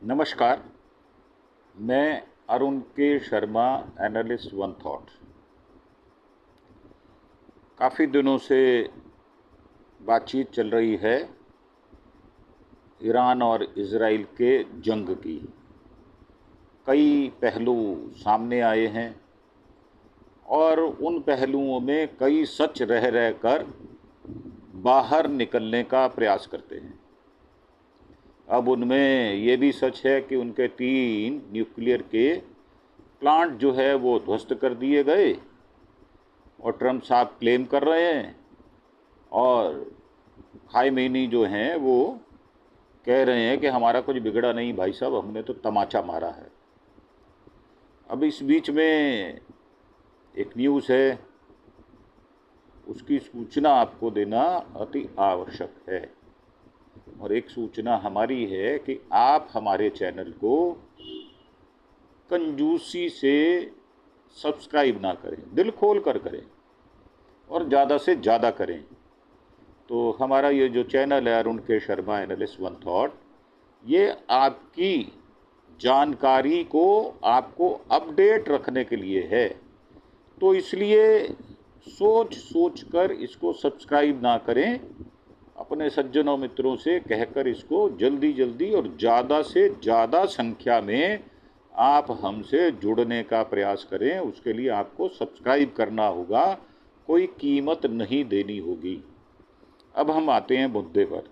नमस्कार। मैं अरुण के शर्मा, एनालिस्ट वन थॉट। काफ़ी दिनों से बातचीत चल रही है ईरान और इज़राइल के जंग की। कई पहलू सामने आए हैं और उन पहलुओं में कई सच रह कर बाहर निकलने का प्रयास करते हैं। अब उनमें ये भी सच है कि उनके 3 न्यूक्लियर के प्लांट जो है वो ध्वस्त कर दिए गए और ट्रम्प साहब क्लेम कर रहे हैं और खामेनी जो हैं वो कह रहे हैं कि हमारा कुछ बिगड़ा नहीं भाई साहब, हमने तो तमाचा मारा है। अब इस बीच में एक न्यूज़ है, उसकी सूचना आपको देना अति आवश्यक है। और एक सूचना हमारी है कि आप हमारे चैनल को कंजूसी से सब्सक्राइब ना करें, दिल खोल कर करें और ज़्यादा से ज़्यादा करें। तो हमारा ये जो चैनल है अरुण के शर्मा एनालिस्ट वन थॉट, ये आपकी जानकारी को आपको अपडेट रखने के लिए है। तो इसलिए सोच सोच कर इसको सब्सक्राइब ना करें, अपने सज्जनों मित्रों से कहकर इसको जल्दी जल्दी और ज़्यादा से ज़्यादा संख्या में आप हमसे जुड़ने का प्रयास करें। उसके लिए आपको सब्सक्राइब करना होगा, कोई कीमत नहीं देनी होगी। अब हम आते हैं मुद्दे पर।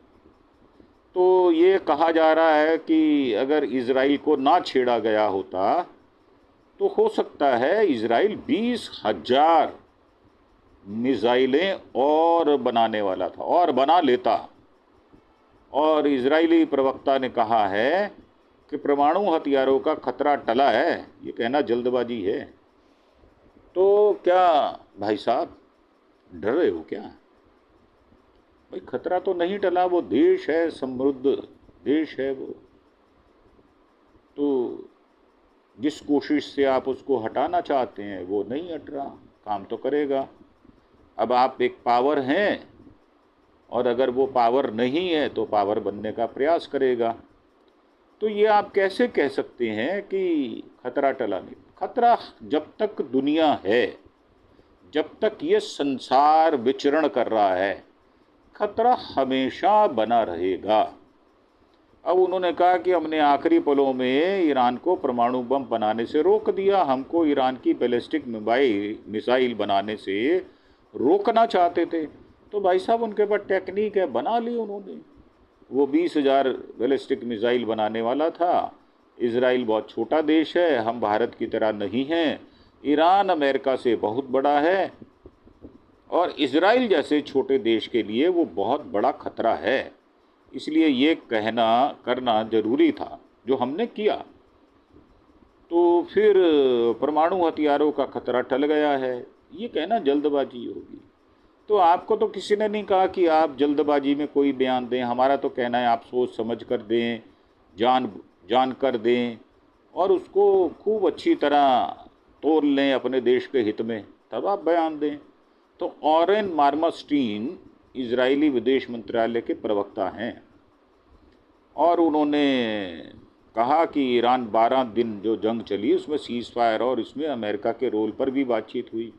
तो ये कहा जा रहा है कि अगर इज़राइल को ना छेड़ा गया होता तो हो सकता है इज़राइल 20,000 मिसाइलें और बनाने वाला था और बना लेता। और इजरायली प्रवक्ता ने कहा है कि परमाणु हथियारों का खतरा टला है। ये कहना जल्दबाजी है। तो क्या भाई साहब डर रहे हो क्या? भाई खतरा तो नहीं टला, वो देश है, समृद्ध देश है वो। तो जिस कोशिश से आप उसको हटाना चाहते हैं वो नहीं हट रहा, काम तो करेगा। अब आप एक पावर हैं और अगर वो पावर नहीं है तो पावर बनने का प्रयास करेगा। तो ये आप कैसे कह सकते हैं कि खतरा टला नहीं? खतरा जब तक दुनिया है, जब तक ये संसार विचरण कर रहा है, खतरा हमेशा बना रहेगा। अब उन्होंने कहा कि हमने आखिरी पलों में ईरान को परमाणु बम बनाने से रोक दिया, हमको ईरान की बैलिस्टिक मिसाइल बनाने से रोकना चाहते थे। तो भाई साहब उनके पास टेक्निक है, बना ली उन्होंने। वो 20,000 बैलिस्टिक मिसाइल बनाने वाला था। इज़राइल बहुत छोटा देश है, हम भारत की तरह नहीं हैं। ईरान अमेरिका से बहुत बड़ा है और इज़राइल जैसे छोटे देश के लिए वो बहुत बड़ा खतरा है। इसलिए ये कहना करना ज़रूरी था जो हमने किया। तो फिर परमाणु हथियारों का खतरा टल गया है, ये कहना जल्दबाजी होगी। तो आपको तो किसी ने नहीं कहा कि आप जल्दबाजी में कोई बयान दें। हमारा तो कहना है आप सोच समझ कर दें, जान कर दें और उसको खूब अच्छी तरह तोल लें अपने देश के हित में, तब आप बयान दें। तो ऑरेन मार्मस्टीन इजरायली विदेश मंत्रालय के प्रवक्ता हैं और उन्होंने कहा कि ईरान 12 दिन जो जंग चली उसमें सीज़ फायर और इसमें अमेरिका के रोल पर भी बातचीत हुई।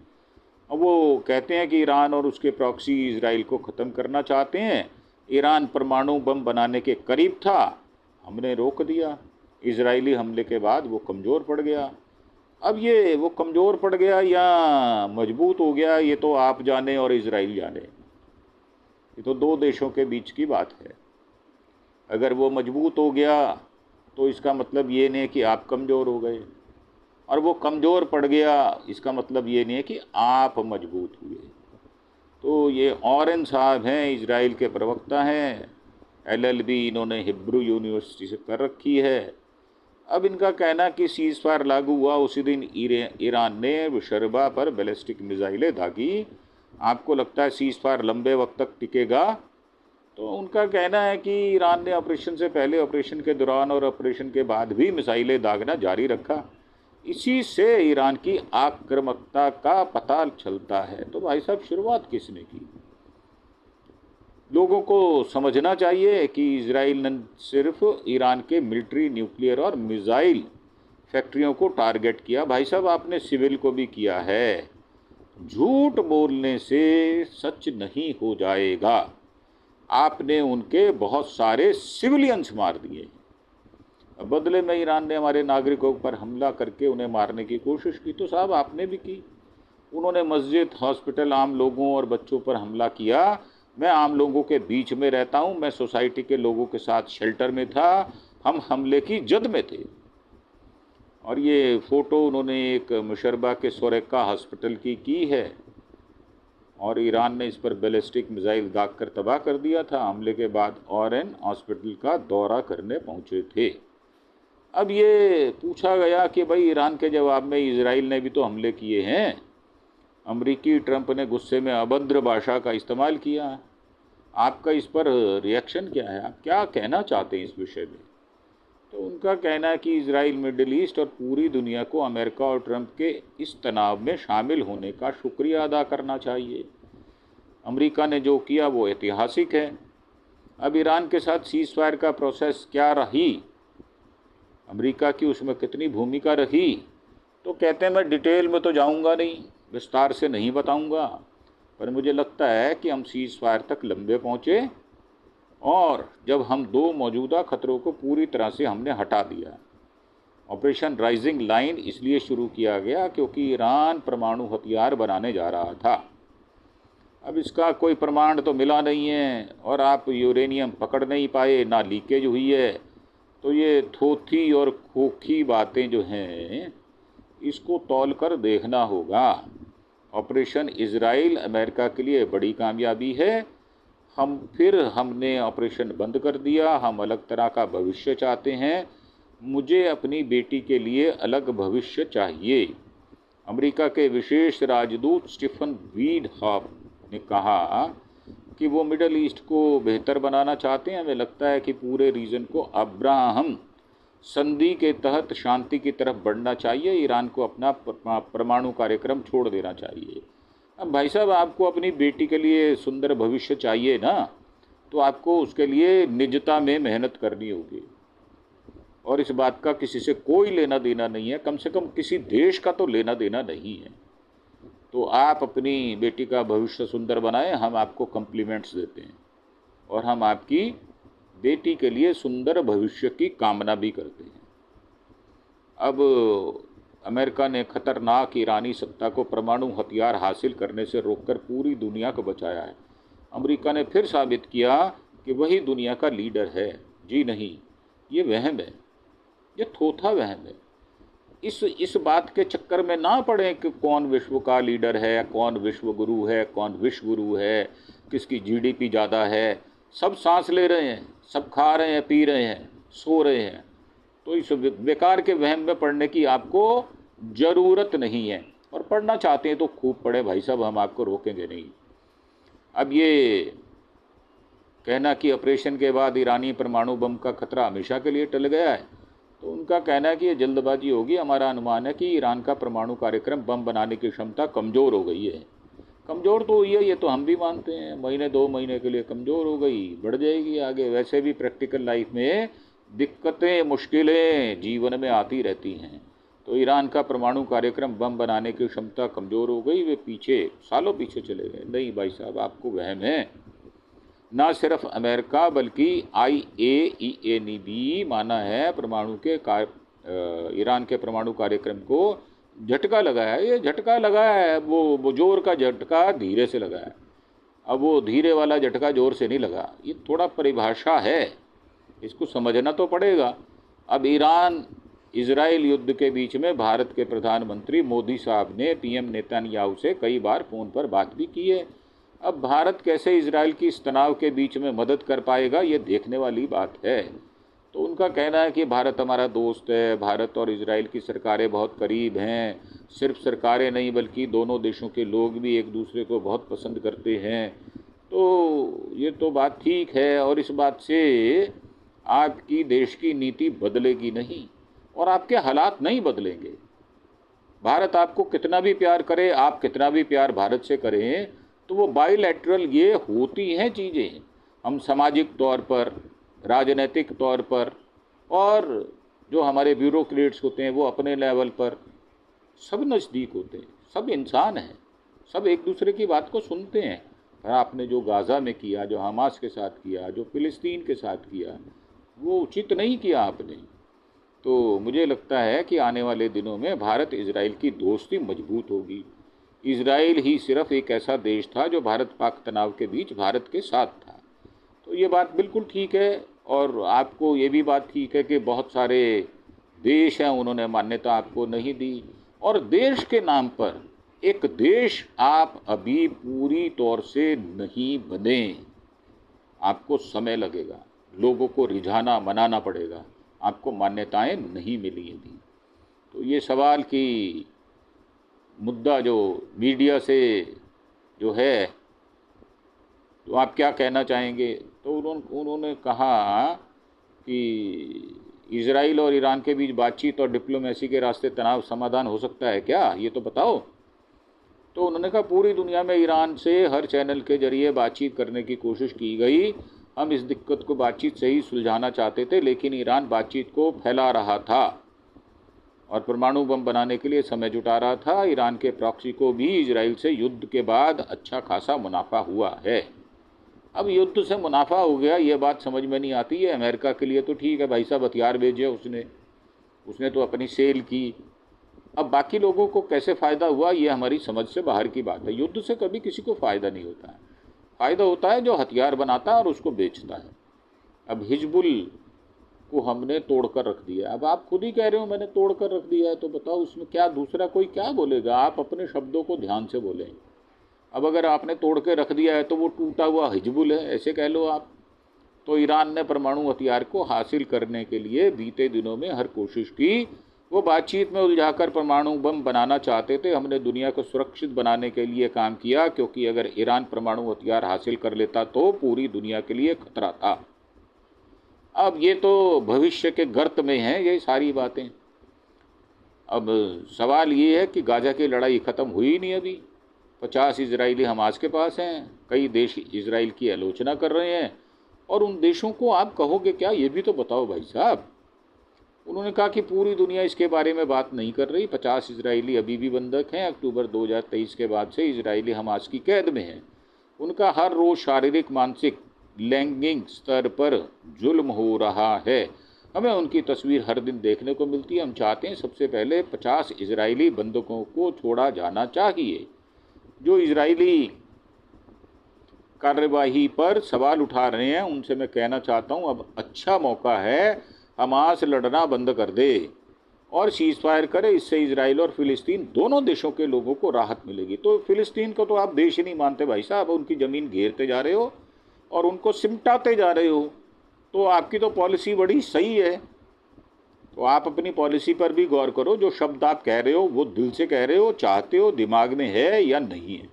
अब वो कहते हैं कि ईरान और उसके प्रॉक्सी इजराइल को ख़त्म करना चाहते हैं। ईरान परमाणु बम बनाने के करीब था, हमने रोक दिया। इजरायली हमले के बाद वो कमज़ोर पड़ गया। अब ये वो कमज़ोर पड़ गया या मजबूत हो गया, ये तो आप जाने और इजराइल जाने। ये तो दो देशों के बीच की बात है। अगर वो मजबूत हो गया तो इसका मतलब ये नहीं कि आप कमज़ोर हो गए, और वो कमज़ोर पड़ गया इसका मतलब ये नहीं है कि आप मजबूत हुए। तो ये ऑरेन साहब हैं, इजराइल के प्रवक्ता हैं, LLB इन्होंने हिब्रू यूनिवर्सिटी से कर रखी है। अब इनका कहना कि सीज़ फायर लागू हुआ उसी दिन ईरान ने शरबा पर बैलिस्टिक मिसाइलें दागी। आपको लगता है सीज़ फायर लंबे वक्त तक टिकेगा? तो उनका कहना है कि ईरान ने ऑपरेशन से पहले, ऑपरेशन के दौरान और ऑपरेशन के बाद भी मिसाइलें दागना जारी रखा। इसी से ईरान की आक्रामकता का पता चलता है। तो भाई साहब शुरुआत किसने की? लोगों को समझना चाहिए कि इजराइल न सिर्फ ईरान के मिलिट्री, न्यूक्लियर और मिसाइल फैक्ट्रियों को टारगेट किया, भाई साहब आपने सिविल को भी किया है। झूठ बोलने से सच नहीं हो जाएगा। आपने उनके बहुत सारे सिविलियंस मार दिए। अब बदले में ईरान ने हमारे नागरिकों पर हमला करके उन्हें मारने की कोशिश की, तो साहब आपने भी की। उन्होंने मस्जिद, हॉस्पिटल, आम लोगों और बच्चों पर हमला किया। मैं आम लोगों के बीच में रहता हूँ, मैं सोसाइटी के लोगों के साथ शेल्टर में था, हम हमले की जद में थे। और ये फ़ोटो उन्होंने एक मुशर्रबा के सोरेका हॉस्पिटल की है, और ईरान ने इस पर बैलिस्टिक मिसाइल दाग कर तबाह कर दिया था। हमले के बाद ऑरेन हॉस्पिटल का दौरा करने पहुंचे थे। अब ये पूछा गया कि भाई ईरान के जवाब में इजराइल ने भी तो हमले किए हैं। अमरीकी ट्रंप ने गुस्से में अभद्र भाषा का इस्तेमाल किया। आपका इस पर रिएक्शन क्या है? आप क्या कहना चाहते हैं इस विषय में? तो उनका कहना है कि इजराइल मिडिल ईस्ट और पूरी दुनिया को अमेरिका और ट्रंप के इस तनाव में शामिल होने का शुक्रिया अदा करना चाहिए। अमेरिका ने जो किया वो ऐतिहासिक है। अब ईरान के साथ सीज फायर का प्रोसेस क्या रही, अमेरिका की उसमें कितनी भूमिका रही, तो कहते हैं मैं डिटेल में तो जाऊंगा नहीं, विस्तार से नहीं बताऊंगा, पर मुझे लगता है कि हम सीज फायर तक लंबे पहुँचे, और जब हम दो मौजूदा खतरों को पूरी तरह से हमने हटा दिया। ऑपरेशन राइजिंग लाइन इसलिए शुरू किया गया क्योंकि ईरान परमाणु हथियार बनाने जा रहा था। अब इसका कोई प्रमाण तो मिला नहीं है, और आप यूरेनियम पकड़ नहीं पाए, ना लीकेज हुई है। तो ये थोथी और खोखी बातें जो हैं, इसको तौल कर देखना होगा। ऑपरेशन इजराइल अमेरिका के लिए बड़ी कामयाबी है। हमने ऑपरेशन बंद कर दिया। हम अलग तरह का भविष्य चाहते हैं। मुझे अपनी बेटी के लिए अलग भविष्य चाहिए। अमेरिका के विशेष राजदूत स्टीफन वीडहॉफ ने कहा कि वो मिडल ईस्ट को बेहतर बनाना चाहते हैं। हमें लगता है कि पूरे रीजन को अब्राहम संधि के तहत शांति की तरफ बढ़ना चाहिए। ईरान को अपना परमाणु कार्यक्रम छोड़ देना चाहिए। अब भाई साहब आपको अपनी बेटी के लिए सुंदर भविष्य चाहिए ना, तो आपको उसके लिए निजता में मेहनत करनी होगी, और इस बात का किसी से कोई लेना देना नहीं है, कम से कम किसी देश का तो लेना देना नहीं है। तो आप अपनी बेटी का भविष्य सुंदर बनाएं, हम आपको कम्प्लीमेंट्स देते हैं, और हम आपकी बेटी के लिए सुंदर भविष्य की कामना भी करते हैं। अब अमेरिका ने खतरनाक ईरानी सत्ता को परमाणु हथियार हासिल करने से रोककर पूरी दुनिया को बचाया है। अमेरिका ने फिर साबित किया कि वही दुनिया का लीडर है। जी नहीं, ये वहम है, ये थोथा वहम है। इस बात के चक्कर में ना पड़े कि कौन विश्व का लीडर है, कौन विश्व गुरु है, कौन विश्व गुरु है, किसकी जीडीपी ज़्यादा है। सब सांस ले रहे हैं, सब खा रहे हैं, पी रहे हैं, सो रहे हैं। तो इस बेकार के वहम में पढ़ने की आपको ज़रूरत नहीं है, और पढ़ना चाहते हैं तो खूब पढ़े भाई साहब, हम आपको रोकेंगे नहीं। अब ये कहना कि ऑपरेशन के बाद ईरानी परमाणु बम का खतरा हमेशा के लिए टल गया है, तो उनका कहना है कि ये जल्दबाजी होगी। हमारा अनुमान है कि ईरान का परमाणु कार्यक्रम बम बनाने की क्षमता कमज़ोर हो गई है। कमज़ोर तो हुई है, ये तो हम भी मानते हैं। महीने 2 महीने के लिए कमज़ोर हो गई, बढ़ जाएगी आगे। वैसे भी प्रैक्टिकल लाइफ में दिक्कतें, मुश्किलें जीवन में आती रहती हैं। तो ईरान का परमाणु कार्यक्रम बम बनाने की क्षमता कमज़ोर हो गई, वे पीछे, सालों पीछे चले गए। नहीं भाई साहब, आपको वहम है। ना सिर्फ अमेरिका बल्कि IAEA ने भी माना है परमाणु के ईरान के परमाणु कार्यक्रम को झटका लगाया है। ये झटका लगाया है, वो जोर का झटका धीरे से लगाया है। अब वो धीरे वाला झटका जोर से नहीं लगा। ये थोड़ा परिभाषा है, इसको समझना तो पड़ेगा। अब ईरान इजराइल युद्ध के बीच में भारत के प्रधानमंत्री मोदी साहब ने PM नेतन्याहू से कई बार फ़ोन पर बात भी की है। अब भारत कैसे इजराइल की इस तनाव के बीच में मदद कर पाएगा, ये देखने वाली बात है। तो उनका कहना है कि भारत हमारा दोस्त है, भारत और इजराइल की सरकारें बहुत करीब हैं। सिर्फ सरकारें नहीं बल्कि दोनों देशों के लोग भी एक दूसरे को बहुत पसंद करते हैं। तो ये तो बात ठीक है, और इस बात से आपकी देश की नीति बदलेगी नहीं, और आपके हालात नहीं बदलेंगे। भारत आपको कितना भी प्यार करे, आप कितना भी प्यार भारत से करें, तो वो बायलैटरल ये होती हैं चीज़ें। हम सामाजिक तौर पर, राजनीतिक तौर पर, और जो हमारे ब्यूरोक्रेट्स होते हैं वो अपने लेवल पर, सब नज़दीक होते हैं, सब इंसान हैं, सब एक दूसरे की बात को सुनते हैं। पर आपने जो गाज़ा में किया, जो हमास के साथ किया, जो फ़िलिस्तीन के साथ किया, वो उचित नहीं किया आपने। तो मुझे लगता है कि आने वाले दिनों में भारत इजराइल की दोस्ती मजबूत होगी। इजराइल ही सिर्फ एक ऐसा देश था जो भारत पाक तनाव के बीच भारत के साथ था। तो ये बात बिल्कुल ठीक है। और आपको ये भी बात ठीक है कि बहुत सारे देश हैं, उन्होंने मान्यता आपको नहीं दी। और देश के नाम पर एक देश आप अभी पूरी तौर से नहीं बने, आपको समय लगेगा, लोगों को रिझाना, मनाना पड़ेगा, आपको मान्यताएं नहीं मिली अभी। तो ये सवाल कि मुद्दा जो मीडिया से जो है, तो आप क्या कहना चाहेंगे? तो उन्होंने कहा कि इजराइल और ईरान के बीच बातचीत और डिप्लोमेसी के रास्ते तनाव समाधान हो सकता है क्या, ये तो बताओ। तो उन्होंने कहा पूरी दुनिया में ईरान से हर चैनल के जरिए बातचीत करने की कोशिश की गई। हम इस दिक्कत को बातचीत से ही सुलझाना चाहते थे, लेकिन ईरान बातचीत को फैला रहा था और परमाणु बम बनाने के लिए समय जुटा रहा था। ईरान के प्रॉक्सी को भी इजराइल से युद्ध के बाद अच्छा खासा मुनाफा हुआ है। अब युद्ध से मुनाफा हो गया, ये बात समझ में नहीं आती है। अमेरिका के लिए तो ठीक है भाई साहब, हथियार भेजे उसने तो अपनी सेल की। अब बाकी लोगों को कैसे फ़ायदा हुआ, ये हमारी समझ से बाहर की बात है। युद्ध से कभी किसी को फ़ायदा नहीं होता है। फ़ायदा होता है जो हथियार बनाता है और उसको बेचता है। अब हिजबुल को हमने तोड़ कर रख दिया। अब आप खुद ही कह रहे हो मैंने तोड़ कर रख दिया है, तो बताओ उसमें क्या दूसरा कोई क्या बोलेगा? आप अपने शब्दों को ध्यान से बोलें। अब अगर आपने तोड़ के रख दिया है तो वो टूटा हुआ हिजबुल है, ऐसे कह लो आप। तो ईरान ने परमाणु हथियार को हासिल करने के लिए बीते दिनों में हर कोशिश की। वो बातचीत में उलझाकर परमाणु बम बनाना चाहते थे। हमने दुनिया को सुरक्षित बनाने के लिए काम किया, क्योंकि अगर ईरान परमाणु हथियार हासिल कर लेता तो पूरी दुनिया के लिए खतरा था। अब ये तो भविष्य के गर्त में हैं ये सारी बातें। अब सवाल ये है कि गाजा की लड़ाई ख़त्म हुई नहीं अभी। 50 इजरायली हमास के पास हैं। कई देश इजराइल की आलोचना कर रहे हैं, और उन देशों को आप कहोगे क्या, ये भी तो बताओ भाई साहब। उन्होंने कहा कि पूरी दुनिया इसके बारे में बात नहीं कर रही। 50 इजरायली अभी भी बंधक हैं। अक्टूबर 2023 के बाद से इजरायली हमास की कैद में हैं। उनका हर रोज़ शारीरिक, मानसिक, लैंगिक स्तर पर जुल्म हो रहा है। हमें उनकी तस्वीर हर दिन देखने को मिलती है। हम चाहते हैं सबसे पहले 50 इजरायली बंधकों को छोड़ा जाना चाहिए। जो इजरायली कार्यवाही पर सवाल उठा रहे हैं उनसे मैं कहना चाहता हूं, अब अच्छा मौका है, हमास लड़ना बंद कर दे और सीज फायर करे। इससे इजराइल और फिलिस्तीन दोनों देशों के लोगों को राहत मिलेगी। तो फिलिस्तीन को तो आप देश ही नहीं मानते भाई साहब, उनकी ज़मीन घेरते जा रहे हो और उनको सिमटाते जा रहे हो। तो आपकी तो पॉलिसी बड़ी सही है। तो आप अपनी पॉलिसी पर भी गौर करो। जो शब्द आप कह रहे हो वो दिल से कह रहे हो, चाहते हो, दिमाग में है या नहीं है।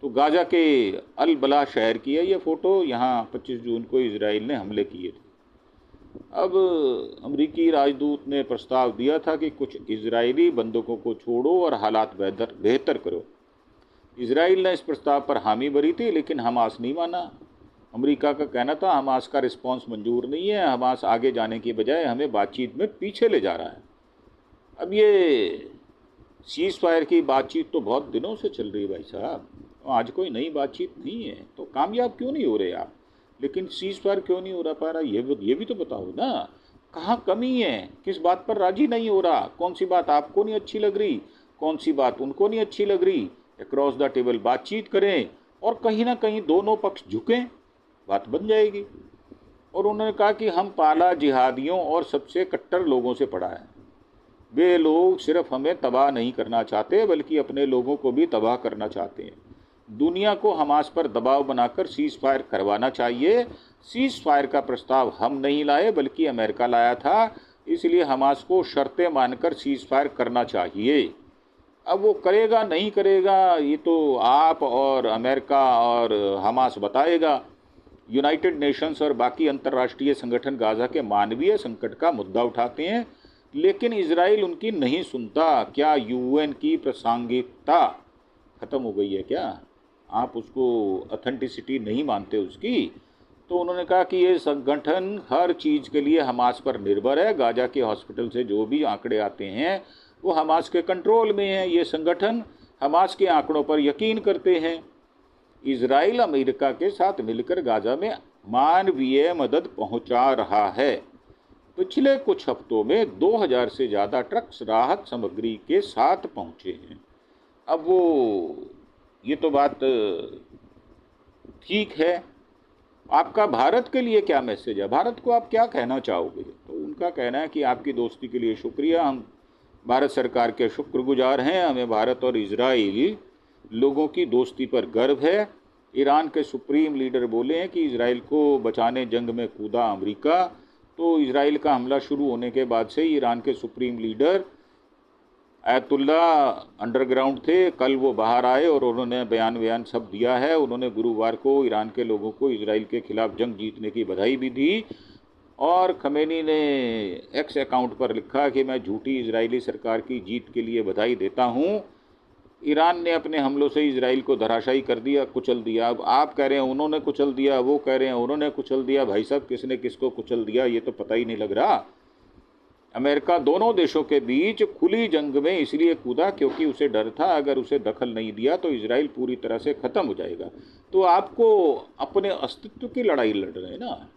तो गाजा के अल बला शहर की है ये फ़ोटो। यहाँ 25 जून को इजराइल ने हमले किए थे। अब अमेरिकी राजदूत ने प्रस्ताव दिया था कि कुछ इजरायली बंधकों को छोड़ो और हालात बेहतर करो। इजराइल ने इस प्रस्ताव पर हामी भरी थी, लेकिन हमास नहीं माना। अमेरिका का कहना था हमास का रिस्पांस मंजूर नहीं है, हमास आगे जाने की बजाय हमें बातचीत में पीछे ले जा रहा है। अब ये सीज फायर की बातचीत तो बहुत दिनों से चल रही है भाई साहब, आज कोई नई बातचीत नहीं है। तो कामयाब क्यों नहीं हो रहे आप? लेकिन सीज फायर क्यों नहीं हो पा रहा, ये भी तो बताओ ना। कहाँ कमी है, किस बात पर राजी नहीं हो रहा? कौन सी बात आपको नहीं अच्छी लग रही, कौन सी बात उनको नहीं अच्छी लग रही? अक्रॉस द टेबल बातचीत करें और कहीं ना कहीं दोनों पक्ष झुकें, बात बन जाएगी। और उन्होंने कहा कि हम पाला जिहादियों और सबसे कट्टर लोगों से पड़ा है। वे लोग सिर्फ हमें तबाह नहीं करना चाहते, बल्कि अपने लोगों को भी तबाह करना चाहते हैं। दुनिया को हमास पर दबाव बनाकर सीज फायर करवाना चाहिए। सीज फायर का प्रस्ताव हम नहीं लाए, बल्कि अमेरिका लाया था। इसलिए हमास को शर्तें मानकर सीज फायर करना चाहिए। अब वो करेगा नहीं करेगा ये तो आप और अमेरिका और हमास बताएगा। यूनाइटेड नेशंस और बाकी अंतर्राष्ट्रीय संगठन गाजा के मानवीय संकट का मुद्दा उठाते हैं, लेकिन इजराइल उनकी नहीं सुनता। क्या यूएन की प्रासंगिकता खत्म हो गई है क्या? आप उसको ऑथेंटिसिटी नहीं मानते उसकी? तो उन्होंने कहा कि ये संगठन हर चीज़ के लिए हमास पर निर्भर है। गाजा के हॉस्पिटल से जो भी आंकड़े आते हैं वो हमास के कंट्रोल में हैं। ये संगठन हमास के आंकड़ों पर यकीन करते हैं। इजराइल अमेरिका के साथ मिलकर गाजा में मानवीय मदद पहुंचा रहा है। पिछले कुछ हफ्तों में 2000 से ज़्यादा ट्रक्स राहत सामग्री के साथ पहुंचे हैं। अब वो ये तो बात ठीक है, आपका भारत के लिए क्या मैसेज है? भारत को आप क्या कहना चाहोगे? तो उनका कहना है कि आपकी दोस्ती के लिए शुक्रिया, हम भारत सरकार के शुक्रगुजार हैं, हमें भारत और इजराइल लोगों की दोस्ती पर गर्व है। ईरान के सुप्रीम लीडर बोले हैं कि इजराइल को बचाने जंग में कूदा अमेरिका। तो इजराइल का हमला शुरू होने के बाद से ईरान के सुप्रीम लीडर आयतुल्ला अंडरग्राउंड थे। कल वो बाहर आए और उन्होंने बयान सब दिया है। उन्होंने गुरुवार को ईरान के लोगों को इजराइल के खिलाफ जंग जीतने की बधाई भी दी। और खमेनी ने एक्स अकाउंट पर लिखा कि मैं झूठी इजरायली सरकार की जीत के लिए बधाई देता हूँ। ईरान ने अपने हमलों से इजराइल को धराशायी कर दिया, कुचल दिया। अब आप कह रहे हैं उन्होंने कुचल दिया, वो कह रहे हैं उन्होंने कुचल दिया। भाई साहब, किसने किसको कुचल दिया ये तो पता ही नहीं लग रहा। अमेरिका दोनों देशों के बीच खुली जंग में इसलिए कूदा क्योंकि उसे डर था अगर उसे दखल नहीं दिया तो इजराइल पूरी तरह से ख़त्म हो जाएगा। तो आपको अपने अस्तित्व की लड़ाई लड़ रहे हैं ना।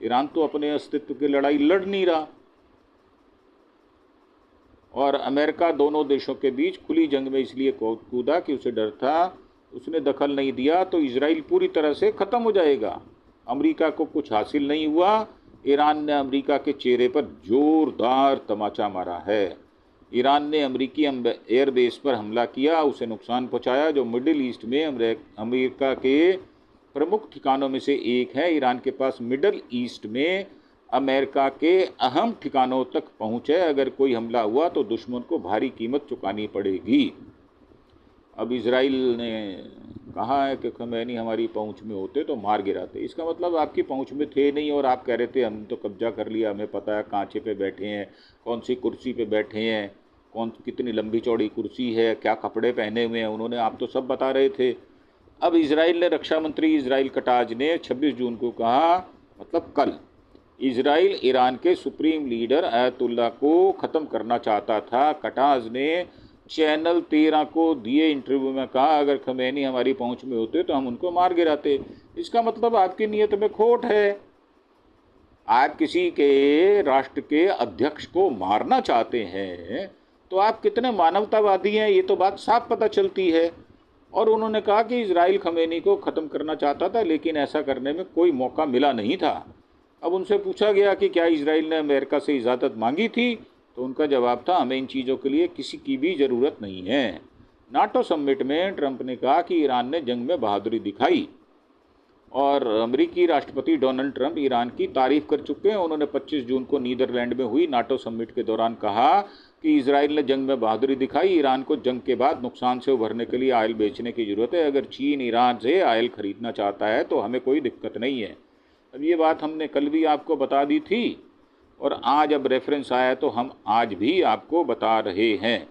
ईरान तो अपने अस्तित्व की लड़ाई लड़ नहीं रहा, और अमेरिका दोनों देशों के बीच खुली जंग में इसलिए कूदा कि उसे डर था, उसने दखल नहीं दिया तो इजराइल पूरी तरह से ख़त्म हो जाएगा। अमेरिका को कुछ हासिल नहीं हुआ। ईरान ने अमेरिका के चेहरे पर जोरदार तमाचा मारा है। ईरान ने अमेरिकी एयरबेस पर हमला किया, उसे नुकसान पहुंचाया, जो मिडिल ईस्ट में अमेरिका के प्रमुख ठिकानों में से एक है। ईरान के पास मिडिल ईस्ट में अमेरिका के अहम ठिकानों तक पहुँच है। अगर कोई हमला हुआ तो दुश्मन को भारी कीमत चुकानी पड़ेगी। अब इजराइल ने कहा है कि खमैनी हमारी पहुंच में होते तो मार गिराते। इसका मतलब आपकी पहुंच में थे नहीं और आप कह रहे थे हम तो कब्जा कर लिया, हमें पता है कांचे पे बैठे हैं, कौन सी कुर्सी पे बैठे हैं, कितनी लंबी चौड़ी कुर्सी है, क्या कपड़े पहने हुए हैं, उन्होंने आप तो सब बता रहे थे। अब इजराइल ने रक्षा मंत्री इजराइल कटाज ने 26 जून को कहा, मतलब कल, इजराइल ईरान के सुप्रीम लीडर आयतुल्ला को ख़त्म करना चाहता था। कटाज ने चैनल 13 को दिए इंटरव्यू में कहा अगर खमैनी हमारी पहुंच में होते तो हम उनको मार गिराते। इसका मतलब आपकी नीयत में खोट है। आप किसी के राष्ट्र के अध्यक्ष को मारना चाहते हैं तो आप कितने मानवतावादी हैं ये तो बात साफ पता चलती है। और उन्होंने कहा कि इजराइल खमैनी को ख़त्म करना चाहता था लेकिन ऐसा करने में कोई मौका मिला नहीं था। अब उनसे पूछा गया कि क्या इजराइल ने अमेरिका से इजाज़त मांगी थी, तो उनका जवाब था हमें इन चीज़ों के लिए किसी की भी ज़रूरत नहीं है। नाटो समिट में ट्रंप ने कहा कि ईरान ने जंग में बहादुरी दिखाई, और अमेरिकी राष्ट्रपति डोनाल्ड ट्रंप ईरान की तारीफ कर चुके हैं। उन्होंने 25 जून को नीदरलैंड में हुई नाटो समिट के दौरान कहा कि इजराइल ने जंग में बहादुरी दिखाई। ईरान को जंग के बाद नुकसान से उभरने के लिए आयल बेचने की ज़रूरत है। अगर चीन ईरान से आयल खरीदना चाहता है तो हमें कोई दिक्कत नहीं है। अब ये बात हमने कल भी आपको बता दी थी और आज अब रेफरेंस आया तो हम आज भी आपको बता रहे हैं।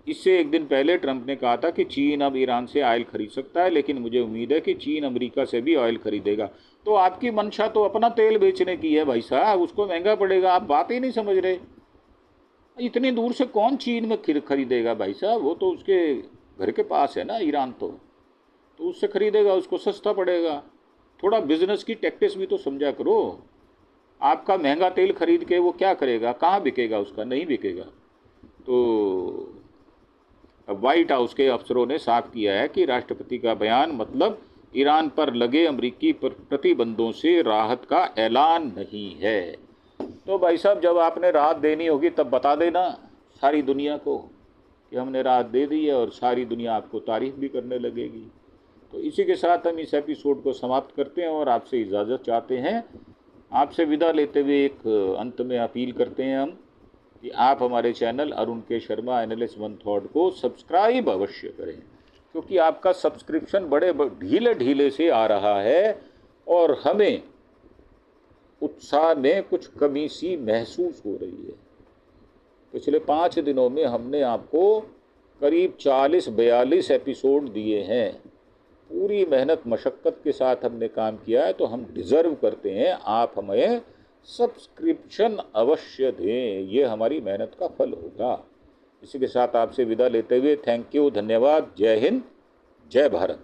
इससे एक दिन पहले ट्रंप ने कहा था कि चीन अब ईरान से ऑयल खरीद सकता है, लेकिन मुझे उम्मीद है कि चीन अमेरिका से भी ऑयल खरीदेगा। तो आपकी मंशा तो अपना तेल बेचने की है भाई साहब, उसको महंगा पड़ेगा। आप बात ही नहीं समझ रहे। इतनी दूर से कौन चीन में खरीदेगा भाई साहब, वो तो उसके घर के पास है ना ईरान, तो उससे खरीदेगा, उसको सस्ता पड़ेगा। थोड़ा बिजनेस की टैक्टिस भी तो समझा करो। आपका महंगा तेल खरीद के वो क्या करेगा, कहाँ बिकेगा, उसका नहीं बिकेगा। तो अब व्हाइट हाउस के अफसरों ने साफ किया है कि राष्ट्रपति का बयान मतलब ईरान पर लगे अमेरिकी प्रतिबंधों से राहत का ऐलान नहीं है। तो भाई साहब, जब आपने राहत देनी होगी तब बता देना सारी दुनिया को कि हमने राहत दे दी है, और सारी दुनिया आपको तारीफ भी करने लगेगी। तो इसी के साथ हम इस एपिसोड को समाप्त करते हैं और आपसे इजाज़त चाहते हैं। आपसे विदा लेते हुए एक अंत में अपील करते हैं हम कि आप हमारे चैनल अरुण के शर्मा एनालिस्ट वन थॉट को सब्सक्राइब अवश्य करें, क्योंकि आपका सब्सक्रिप्शन बड़े ढीले ढीले से आ रहा है और हमें उत्साह में कुछ कमी सी महसूस हो रही है। पिछले 5 दिनों में हमने आपको करीब 40-42 एपिसोड दिए हैं। पूरी मेहनत मशक्क़त के साथ हमने काम किया है तो हम डिज़र्व करते हैं आप हमें सब्सक्रिप्शन अवश्य दें, ये हमारी मेहनत का फल होगा। इसी के साथ आपसे विदा लेते हुए थैंक यू, धन्यवाद, जय हिंद, जय भारत।